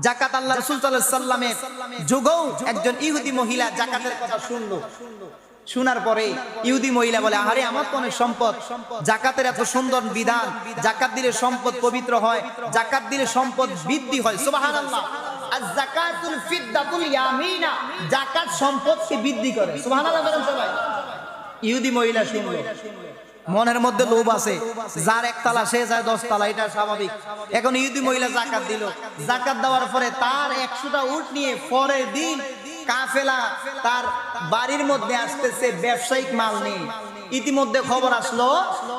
যাকাত আল্লাহ রাসূল সাল্লাল্লাহু আলাইহি সাল্লামের যুগেও একজন ইহুদি মহিলা যাকাতের কথা শুনলো। শোনার পরে ইহুদি মহিলা বলে, আরে আমার তো অনেক সম্পদ, যাকাতের এত সুন্দর বিধান, যাকাত দিলে সম্পদ পবিত্র হয়, যাকাত দিলে সম্পদ বৃদ্ধি হয়। সুবহানাল্লাহ। আয-যাকাতুল ফিদ্দাতুল ইয়ামিনা, যাকাত সম্পদকে বৃদ্ধি করে। সুবহানাল্লাহ বলেন সবাই। ইহুদি মহিলা শুনলো, মনের মধ্যে লোভ আছে, যার একতলা সে যায় 10 তলা, এটা স্বাভাবিক। এখন ইহুদি মহিলা যাকাত দিল, যাকাত দেওয়ার পরে তার 100টা উট নিয়ে পরের দিন কাফেলা তার বাড়ির মধ্যে আসতেছে ব্যবসায়িক মাল নিয়ে। ইতিমধ্যে খবর আসলো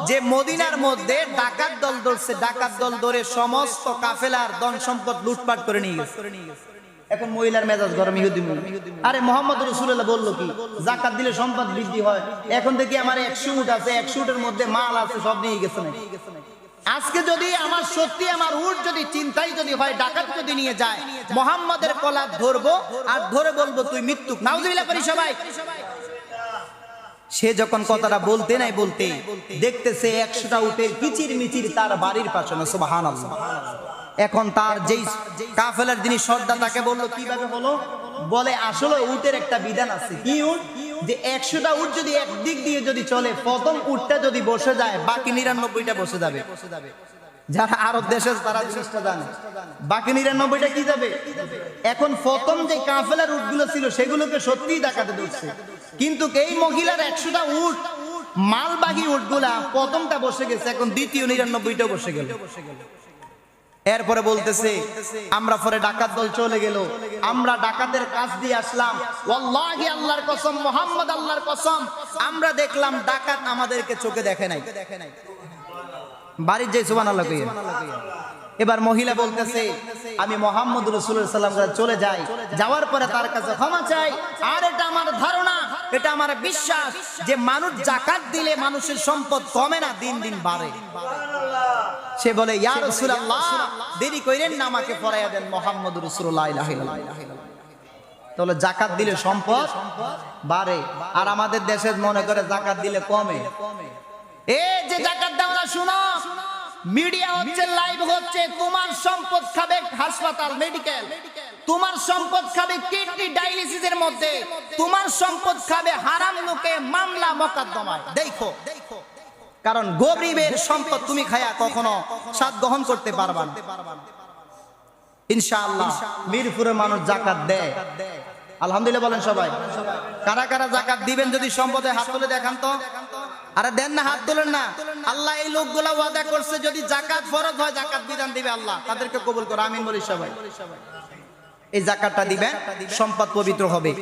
যে মদিনার মধ্যে ডাকাত দল ধরছে, ডাকাত দল ধরে সমস্ত কাফেলার ধন সম্পদ লুটপাট করে নিয়ে গেছে। এখন মহিলার মেজাজ গরম। ইহুদি মহিলা, আরে মুহাম্মদ রাসূলুল্লাহ বললো কি যাকাত দিলে সম্পদ বৃদ্ধি হয়, এখন থেকে আমার 100 উট আছে, 100 উটের মধ্যে মাল আছে, সব নিয়ে গেছে না। আজকে যদি আমার সত্যি আমার উট যদি চিন্তাই যদি হয়, ডাকাত যদি নিয়ে যায়, মুহাম্মাদের কলার ধরবো আর ধরে বলবো তুই মৃত্যু। নাউজুবিল্লাহ করি সবাই। সে যখন কথাটা বলতে নাই বলতে দেখতেছে 100টা উটের কিচির মিচির তার বাড়ির পাশে। সুবহানাল্লাহ। এখন তার যেই কাফেলার যিনি সর্দার তাকে বললো, কিভাবে বলো? বলে আসলে উটের একটা বিধান আছে। কি উট? যে 100টা উট যদি একদিক দিয়ে যদি চলে, প্রথম উটটা যদি বসে যায়, বাকি 99টা বসে যাবে। যারা আরব দেশে তারা জিনিসটা জানে, বাকি 99টা কি যাবে। এখন প্রথম যে কাফেলার উটগুলো ছিল সেগুলোকে সত্যিই ডাকাতে ধরছে, কিন্তু এই মহিলার 100টা উট মালবাহী উটগুলা প্রথমটা বসে গেছে, এখন দ্বিতীয় 99টা বসে গেল। এরপরে বলতেছে, আমরা পরে ডাকাত দল চলে গেল, আমরা ডাকাতের কাজ দিয়ে আসলাম, ওয়াল্লাহি আল্লাহর কসম, মুহাম্মদ আল্লাহর কসম, আমরা দেখলাম ডাকাত আমাদেরকে চোখে দেখে নাই। বাড়ির যে সুবহানাল্লাহ কইয়া। এবার মহিলা বলতেছে, আমি মুহাম্মদ রাসূলুল্লাহ সাল্লাল্লাহু আলাইহি ওয়াসাল্লাম চলে যাই, যাওয়ার পরে তার কাছে ক্ষমা চাই। আর এটা আমার ধারণা, এটা আমার বিশ্বাস যে মানুষ যাকাত দিলে মানুষের সম্পদ কমে না, দিন দিন বাড়ে। সে বলে, ইয়া রাসূলুল্লাহ দেরি কইরেন না, আমাকে পড়াইয়া দেন মুহাম্মদুর রাসূলুল্লাহ লা ইলাহা ইল্লাল্লাহ। তাহলে যাকাত দিলে সম্পদ বাড়ে, আর আমাদের দেশে মনে করে যাকাত দিলে কমে। এই যে যাকাত দাওরা শুনো, মিডিয়া হচ্ছে, লাইভ হচ্ছে, তোমার সম্পদ খাবে হাসপাতাল মেডিকেল, তোমার সম্পদ খাবে কিডনি ডায়ালিসিসের মধ্যে, তোমার সম্পদ খাবে হারাম লোকে মামলা মোকদ্দমায়। দেখো, কারণ গরিবের সম্পদ তুমি খায়া কখনো স্বাদ গ্রহণ করতে পারবা না। ইনশাআল্লাহ মিরপুরের মানুষ যাকাত দেয়, আলহামদুলিল্লাহ বলেন সবাই। কারা কারা যাকাত দিবেন যদি সম্পদে হাত তুলে দেখান তো। আরে দেন না, হাত তোলেন না। আল্লাহ এই লোকগুলা ওয়াদা করছে যদি যাকাত ফরজ হয়, যাকাত বিধান দিবে আল্লাহ, তাদেরকে কবুল করো, আমিন বলি সবাই। এই যাকাতটা দিবেন, সম্পদ পবিত্র হবে।